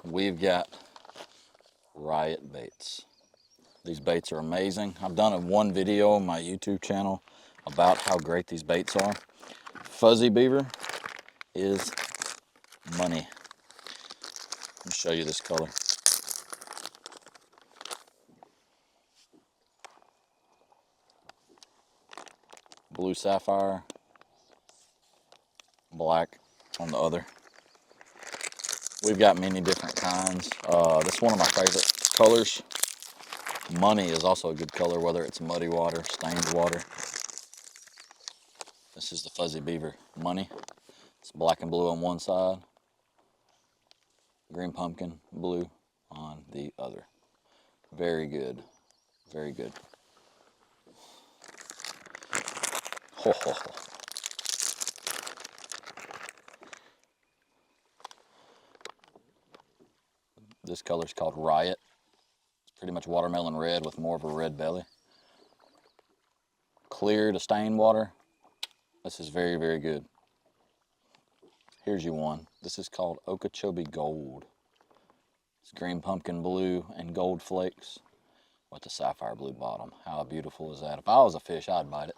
we've got Riot baits. These baits are amazing. I've done one video on my YouTube channel about how great these baits are. Fuzzy beaver is money. Let me show you this color. Blue sapphire, black on the other. We've got many different kinds. This is one of my favorite colors. Money is also a good color, whether it's muddy water, stained water. This is the Fuzzy Beaver Money. It's black and blue on one side, green pumpkin blue on the other. Very good, very good. Ho, ho, ho. This color is called Riot. It's pretty much watermelon red with more of a red belly. Clear to stain water. This is very, very good. Here's you one. This is called Okeechobee Gold. It's green pumpkin blue and gold flakes with the sapphire blue bottom. How beautiful is that? If I was a fish, I'd bite it.